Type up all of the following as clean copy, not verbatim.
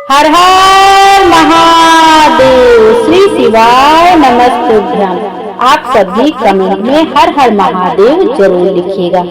हर हर महादेव। श्री शिवाय नमस्तुभ्यम। आप सभी कमेंट में हर हर महादेव जरूर लिखिएगा।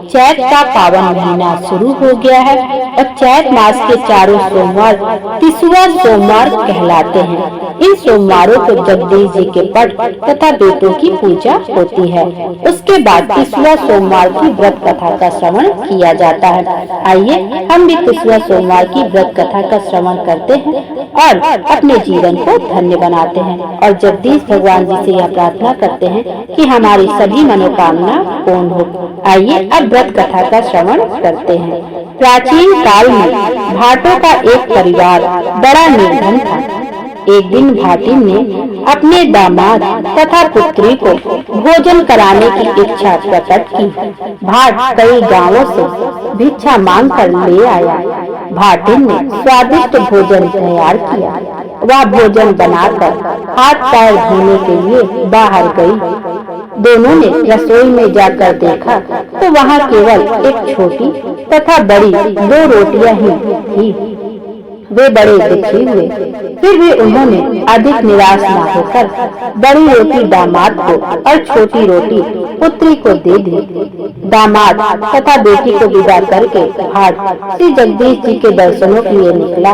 चैत का पावन महीना शुरू हो गया है और चैत मास के चारों सोमवार तीसरा सोमवार कहलाते हैं। इन सोमवारों को जगदीश जी के पट तथा बेटों की पूजा होती है। उसके बाद तीसरा सोमवार की व्रत कथा का श्रवण किया जाता है। आइए हम भी तीसरा सोमवार की व्रत कथा का श्रवण करते हैं और अपने जीवन को धन्य बनाते हैं और जगदीश भगवान जी से यह प्रार्थना करते हैं कि हमारी सभी मनोकामना पूर्ण हो। आइए अब व्रत कथा का श्रवण करते हैं। प्राचीन काल में भाटों का एक परिवार बड़ा निर्धन था। एक दिन भाटिन ने अपने दामाद तथा पुत्री को भोजन कराने की इच्छा प्रकट की। भाट कई गांवों से भिक्षा मांग कर ले आया। भाटिन ने स्वादिष्ट भोजन तैयार किया। वह भोजन बनाकर हाथ पैर धोने के लिए बाहर गई। दोनों ने रसोई में जाकर देखा तो वहाँ केवल एक छोटी तथा बड़ी दो रोटियां ही थी। वे बड़े दुखी हुए, फिर भी उन्होंने अधिक निराश न होकर बड़ी रोटी दामाद को और छोटी रोटी पुत्री को दे दी। दामाद तथा बेटी को विदा करके भाट श्री जगदीश जी के दर्शनों के लिए निकला।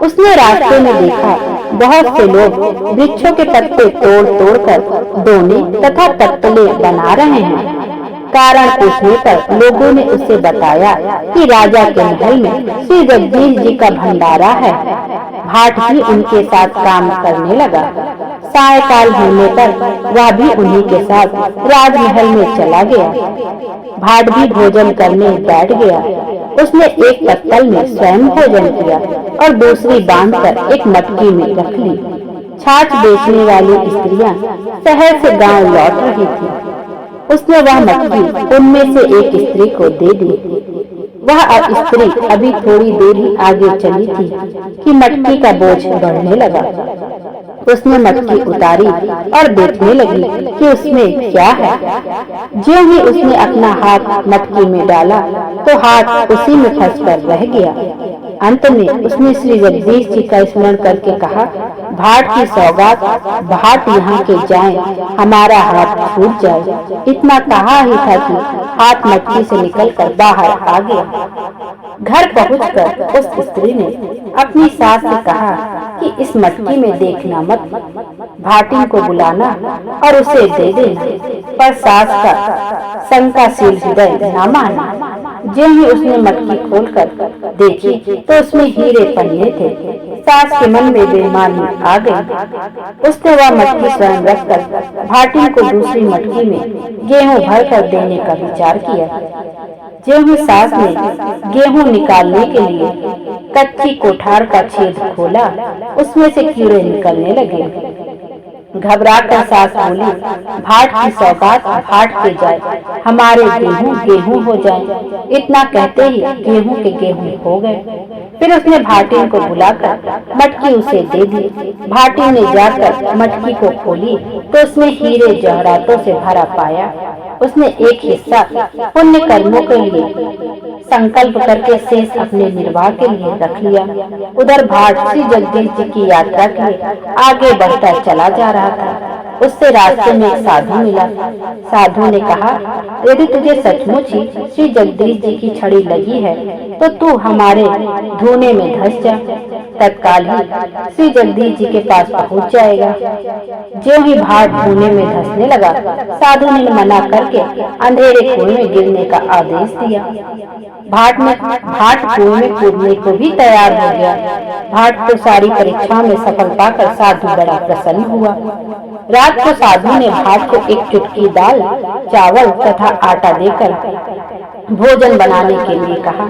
उसने रास्ते में देखा बहुत से लोग वृक्षों के पत्ते तोड़ तोड़ कर दोने तथा पत्तले बना रहे हैं। कारण पूछने पर लोगों ने उसे बताया कि राजा के महल में श्री जगदीश जी का भंडारा है। भाट भी उनके साथ काम करने लगा। सायकाल होने पर वह भी उन्हीं के साथ राजमहल में चला गया। भाट भी भोजन करने बैठ गया। उसने एक पत्तल में स्वयं भोजन किया और दूसरी बांधकर एक मटकी में रख ली। छाछ बेचने वाली स्त्रियां शहर से गांव लौट रही थी। उसने वह मटकी उनमें से एक स्त्री को दे दी। वह स्त्री अभी थोड़ी देर ही आगे चली थी कि मटकी का बोझ बढ़ने लगा। उसने मटकी उतारी और देखने लगी कि उसमें क्या है। जो ही उसने अपना हाथ मटकी में डाला तो हाथ उसी में फंसकर रह गया। अंत में उसने श्री जगदीश जी का स्मरण करके कहा, भाट की सौगात, भाट यहाँ के जाएं, हमारा हाथ छूट जाए। इतना कहा ही था कि हाथ मटकी से निकलकर बाहर आ गया। घर पहुंचकर उस स्त्री ने अपनी सास से कहा कि इस मटकी में देखना मत, भाटिन को बुलाना और उसे दे देना। पर सास का शंकाशील हृदय न माना। जो ही उसने मटकी खोलकर देखी तो उसमें हीरे पन्ने थे। सास के मन में बेईमानी आ गई। उसने वह मटकी स्वयं रखकर भाटिन को दूसरी मटकी में गेहूं भरकर देने का विचार किया। जो ही सास ने गेहूं निकालने के लिए कच्ची कोठार का छेद खोला, उसमें से कीड़े निकलने लगे। घबराकर सास बोली, भाट की सौगात भाट के जाए, हमारे गेहूं गेहूं हो जाए। इतना कहते ही गेहूं के गेहूं हो गए। फिर उसने भाटिन को बुलाकर मटकी उसे दे दी। भाटिन ने जाकर मटकी को खोली तो उसमें हीरे जवाहरातों से भरा पाया। उसने एक हिस्सा पुण्य कर्मों के लिए संकल्प करके शेष अपने निर्वाह के लिए रख लिया। उधर भाट श्री जगदीश जी की यात्रा के लिए आगे बढ़ता चला जा रहा था। उससे रास्ते में एक साधु मिला। साधु ने कहा, यदि तुझे सचमुच ही श्री जगदीश जी की छड़ी लगी है तो तू हमारे धुने में धंस जा। तत्काल ही श्री जगदीश जी के पास पहुंच जाएगा। जो ही भाट धुने में धंसने लगा, साधु ने मना करके अंधेरे कुएं में गिरने का आदेश दिया। भाट कुएं में कूदने को भी तैयार हो गया। भाट तो सारी परीक्षाओं में सफल पाकर साधु बड़ा प्रसन्न हुआ। रात को साधु ने भाट को एक चुटकी दाल, चावल तथा आटा देकर भोजन बनाने के लिए कहा।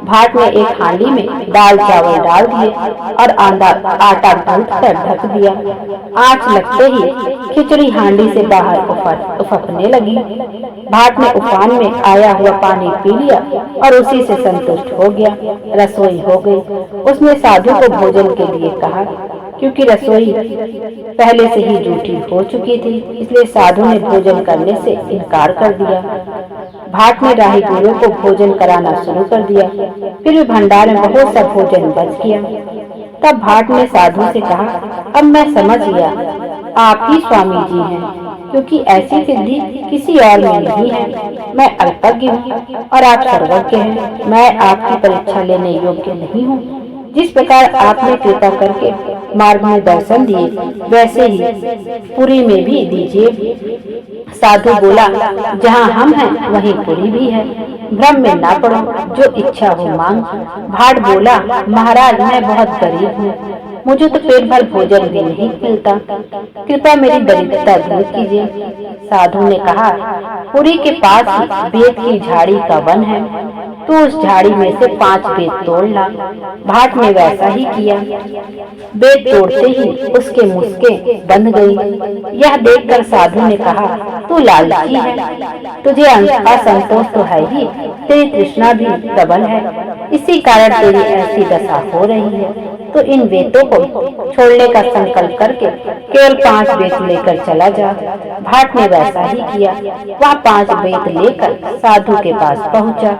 भाट ने एक हांडी में दाल चावल डाल दिए और आटा गूंथ कर ढक दिया। आँच लगते ही खिचड़ी हांडी से बाहर उफकने लगी। भाट ने उफान में आया हुआ पानी पी लिया और उसी से संतुष्ट हो गया। रसोई हो गई। उसने साधु को भोजन के लिए कहा। क्योंकि रसोई पहले से ही जूठी हो चुकी थी, इसलिए साधु ने भोजन करने से इनकार कर दिया। भाट ने राहगीरों को भोजन कराना शुरू कर दिया। फिर भी भंडार में बहुत सा भोजन बच गया। तब भाट ने साधु से कहा, अब मैं समझ गया, आप ही स्वामी जी हैं, क्योंकि ऐसी सिद्धि किसी और में नहीं है। मैं अल्पज्ञ हूँ और आप सर्वज्ञ हैं। मैं आपकी परीक्षा लेने योग्य नहीं हूँ। जिस प्रकार आपने कृपा करके मार्ग में दर्शन दिए, वैसे ही पुरी में भी दीजिए। साधु बोला, जहाँ हम हैं वहीं पुरी भी है, भ्रम में ना पड़ो, जो इच्छा हो मांग। भाट बोला, महाराज मैं बहुत गरीब हूँ, मुझे तो पेट भर भोजन भी नहीं मिलता, कृपया मेरी दरिद्रता दूर कीजिए। साधु ने कहा, पुरी के पास ही बेत की झाड़ी का वन है, तो उस झाड़ी में से 5 बेत तोड़ ला। भाट ने वैसा ही किया। बेत तोड़ते ही उसके मुस्के बंध गई। यह देखकर साधु ने कहा, तू लालची है, तुझे असंतोष तो है ही, तेरी तृष्णा भी प्रबल है, इसी कारण तेरी ऐसी दशा हो रही है। तो इन बेतों को छोड़ने का संकल्प करके केवल 5 बेत लेकर चला जा। भाट ने वैसा ही किया। वह 5 बेत लेकर साधु के पास पहुंचा।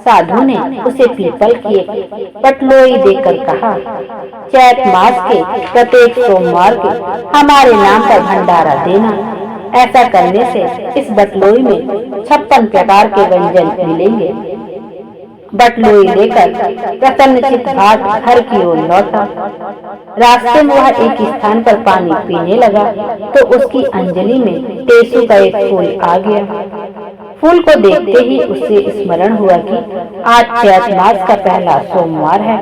साधु ने उसे पीपल की एक पटलोई देकर कहा, चैत मास के प्रत्येक सोमवार के हमारे नाम पर भंडारा देना। ऐसा करने से इस बटलोई में 56 प्रकार के व्यंजन मिलेंगे। बटलोई लेकर प्रसन्नचित्त भाट घर की ओर लौटा। रास्ते में वह एक स्थान पर पानी पीने लगा तो उसकी अंजलि में टेसू का एक फूल आ गया। फूल को देखते ही उसे स्मरण हुआ कि आज चैत मास का पहला सोमवार है।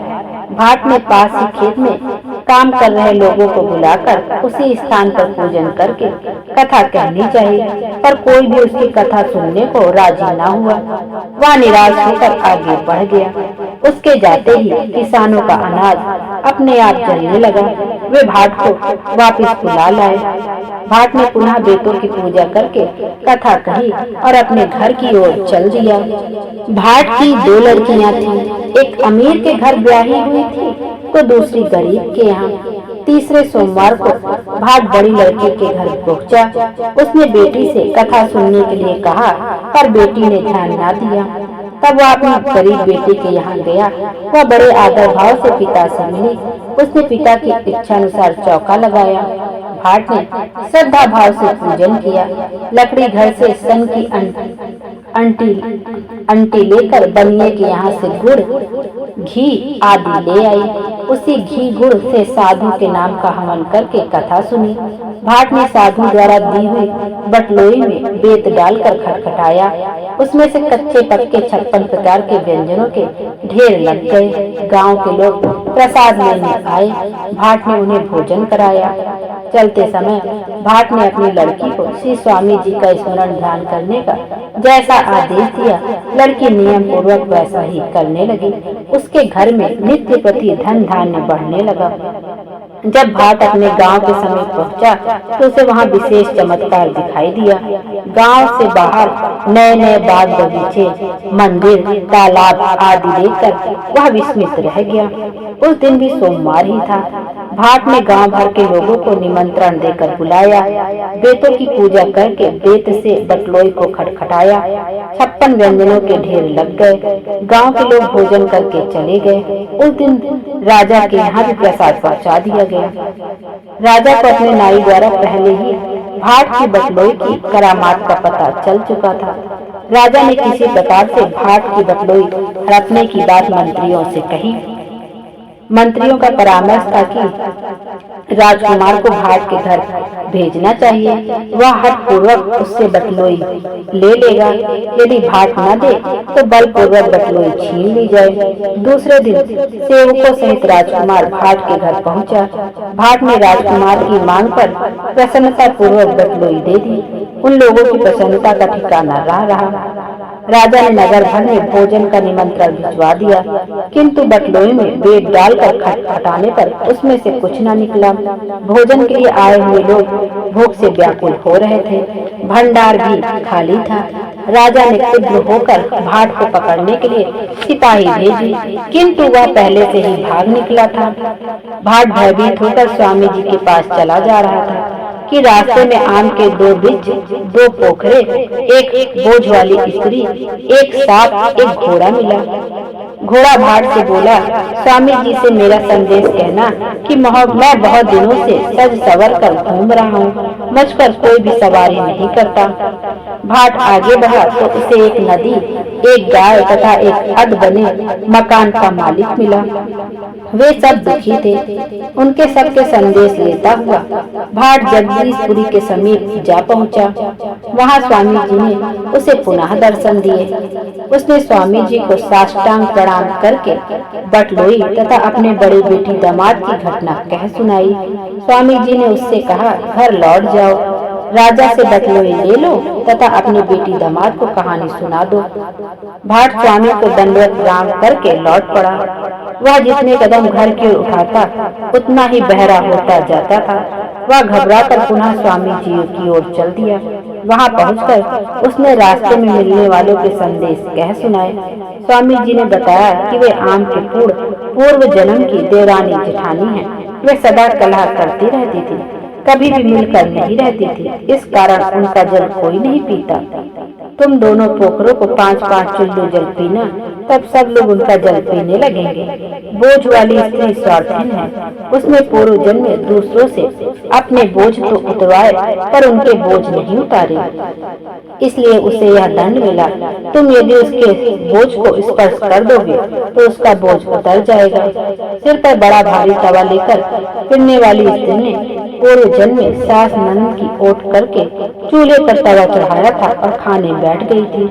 भाट ने पास ही खेत में काम कर रहे लोगों को बुलाकर उसी स्थान पर पूजन करके कथा कहनी चाहिए, पर कोई भी उसकी कथा सुनने को राजी न हुआ। वह निराश होकर आगे बढ़ गया। उसके जाते ही किसानों का अनाज अपने आप जलने लगा। वे भाट को वापस बुला लाए। भाट ने पुनः बेतों की पूजा करके कथा कही और अपने घर की ओर चल दिया। भाट की 2 लड़कियां थीं, एक अमीर के घर ब्याही हुई थी तो दूसरी गरीब के यहाँ। तीसरे सोमवार को भाट बड़ी लड़की के घर पहुंचा। उसने बेटी से कथा सुनने के लिए कहा, पर बेटी ने ध्यान न दिया। तब वह अपनी गरीब बेटी के यहाँ गया। वह बड़े आदर भाव से पिता से मिली। उसने पिता की इच्छा अनुसार चौका लगाया। भाट ने श्रद्धा भाव से पूजन किया। लकड़ी घर से सन की अंटी लेकर बनिए के यहाँ से गुड़, घी आदि ले आई। उसी घी गुड़ से साधु के नाम का हवन करके कथा सुनी। भाट ने साधु द्वारा दी हुई बटलोई में बेत डालकर खटखटाया। उसमें से कच्चे पक्के 56 प्रकार के व्यंजनों के ढेर लग गए। गांव के लोग प्रसाद लेने आए। भाट ने उन्हें भोजन कराया। चलते समय भाट ने अपनी लड़की को श्री स्वामी जी का स्मरण ध्यान करने का जैसा आदेश दिया, लड़की नियम पूर्वक वैसा ही करने लगी। उसके घर में नित्य प्रति धन धान्य बढ़ने लगा। जब भाट अपने गांव के समीप पहुंचा तो उसे वहां विशेष चमत्कार दिखाई दिया। गांव से बाहर नए नए बाग बगीचे, मंदिर, तालाब आदि देखकर वह विस्मित रह गया। उस दिन भी सोमवार ही था। भाट ने गांव भर के लोगों को निमंत्रण देकर बुलाया। बेतों की पूजा करके बेत से बटलोई को खटखटाया। 56 व्यंजनों के ढेर लग गए। गांव के लोग भोजन करके चले गए। उस दिन राजा के यहाँ भी प्रसाद पहुँचा दिया गया। राजा को अपने नाई द्वारा पहले ही भाट की बटलोई की करामात का पता चल चुका था। राजा ने किसी प्रकार से भाट की बटलोई हड़पने की बात मंत्रियों से कही। मंत्रियों का परामर्श था कि राजकुमार को भाट के घर भेजना चाहिए। वह हठ पूर्वक उससे बटलोई ले लेगा। यदि भाट न दे तो बलपूर्वक बटलोई छीन ली जाए। दूसरे दिन सेवकों सहित राजकुमार भाट के घर पहुंचा। भाट ने राजकुमार की मांग पर प्रसन्नता पूर्वक बटलोई दे दी। उन लोगों की प्रसन्नता का ठिकाना रहा। राजा ने नगर भर में भोजन का निमंत्रण भिजवा दिया, किंतु बटलोई में बेत डालकर खटखटाने पर उसमें से कुछ न निकला। भोजन के लिए आए हुए लोग भूख से व्याकुल हो रहे थे। भंडार भी खाली था। राजा ने क्रुद्ध होकर भाट को पकड़ने के लिए सिपाही भेजी, किंतु वह पहले से ही भाग निकला था। भाट भयभीत होकर स्वामी जी के पास चला जा रहा था कि रास्ते में आम के दो वृक्ष, दो पोखरे, एक बोझ वाली स्त्री, एक सांप, एक घोड़ा मिला। घोड़ा भाट से बोला, स्वामी जी से मेरा संदेश कहना कि मैं बहुत दिनों से सज सवर कर घूम रहा हूँ, मुझ पर कोई भी सवारी नहीं करता। भाट आगे बढ़ा तो उसे एक नदी, एक गाय तथा एक अध बने मकान का मालिक मिला। वे सब दुखी थे। उनके सबके संदेश लेता हुआ भाट जगदीशपुरी के समीप जा पहुंचा। वहां स्वामी जी ने उसे पुनः दर्शन दिए। उसने स्वामी जी को साष्टांग प्रणाम करके बटलोई तथा अपने बड़े बेटी दामाद की घटना कह सुनाई। स्वामी जी ने उससे कहा, घर लौट जाओ, राजा से बटलोई ले लो तथा अपनी बेटी दामाद को कहानी सुना दो। भाट स्वामी को दंडवत प्रणाम करके लौट पड़ा। वह जितने कदम घर की ओर उठाता उतना ही बहरा होता जाता था। वह घबराकर पुनः स्वामी जी की ओर चल दिया। वहां पहुंचकर उसने रास्ते में मिलने वालों के संदेश कह सुनाए। स्वामी जी ने बताया कि वे आम के पूर्व जन्म की देवरानी जेठानी हैं। वे सदा कलह करती रहती थी, कभी भी मिलकर नहीं रहती थी, इस कारण उनका जल कोई नहीं पीता। तुम दोनों पोखरों को 5-5 चुल्लू जल पीना, तब सब लोग उनका जल पीने लगेंगे। बोझ वाली स्त्री स्वार्थहीन है, उसने पूर्व जन्म में दूसरों से अपने बोझ तो उतरवाए पर उनके बोझ नहीं उतारे, इसलिए उसे यह दंड मिला। तुम यदि उसके बोझ को स्पर्श कर दोगे तो उसका बोझ उतर जाएगा। सिर पर बड़ा भारी तवा लेकर फिरने वाली स्त्री ने पूर्व जन्म में सास ननद की ओट करके चूल्हे पर तवा चढ़ाया था और खाने बैठ गई थी।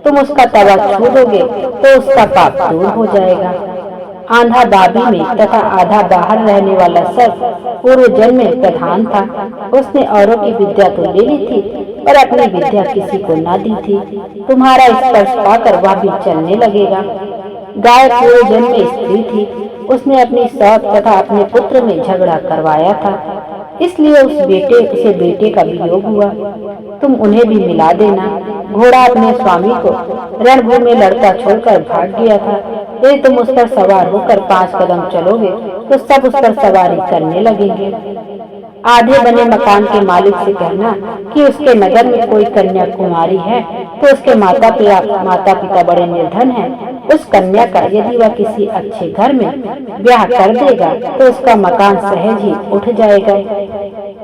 तुम उसका तवा छू दोगे तो उसका पाप दूर हो जाएगा। आधा बाबी में तथा आधा बाहर रहने वाला सर्प पूर्व जन्म में प्रधान था। उसने औरों की विद्या तो ले ली थी पर अपनी विद्या किसी को न दी थी। तुम्हारा स्पर्श पाकर वह भी चलने लगेगा। गाय पूर्व जन्म में स्त्री थी, उसने अपनी सौत तथा अपने पुत्र में झगड़ा करवाया था, इसलिए उसे बेटे का वियोग हुआ। तुम उन्हें भी मिला देना। घोड़ा अपने स्वामी को रणभूमि में लड़ता छोड़कर भाग गया था। यदि तुम उस पर सवार होकर 5 कदम चलोगे तो सब उस पर सवारी करने लगेंगे। आधे बने मकान के मालिक से कहना कि उसके नगर में कोई कन्या कुमारी है तो उसके माता पिता बड़े निर्धन हैं। उस कन्या का यदि वह किसी अच्छे घर में ब्याह कर देगा तो उसका मकान सहज ही उठ जाएगा,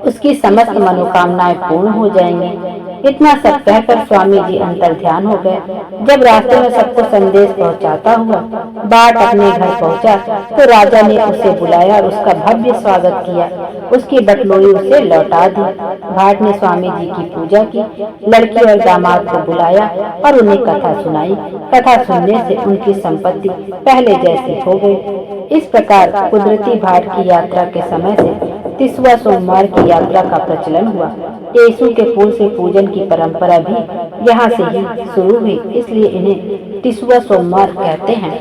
उसकी समस्त मनोकामनाएं पूर्ण हो जाएंगी। इतना सब कहकर स्वामी जी अंतर ध्यान हो गए। जब रास्ते में सबको संदेश पहुंचाता हुआ बाट अपने घर पहुंचा तो राजा ने उसे बुलाया और उसका भव्य स्वागत किया। उसकी बटलोई उसे लौटा दी। भाट ने स्वामी जी की पूजा की, लड़की और दामाद को बुलाया और उन्हें कथा सुनाई। कथा सुनने से उनकी संपत्ति पहले जैसी हो गई। इस प्रकार कुदरती भाट की यात्रा के समय से 30वां सोमवार की यात्रा का प्रचलन हुआ। येसु के फूल से पूजन की परंपरा भी यहाँ से ही शुरू हुई, इसलिए इन्हें 30वां सोमवार कहते हैं।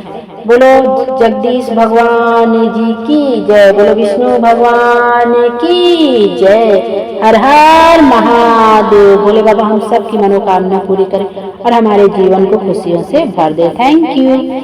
बोलो जगदीश भगवान जी की जय, बोलो विष्णु भगवान की जय। हर हर महादेव। बोले बाबा हम सब की मनोकामना पूरी करें और हमारे जीवन को खुशियों से भर दे। Thank you.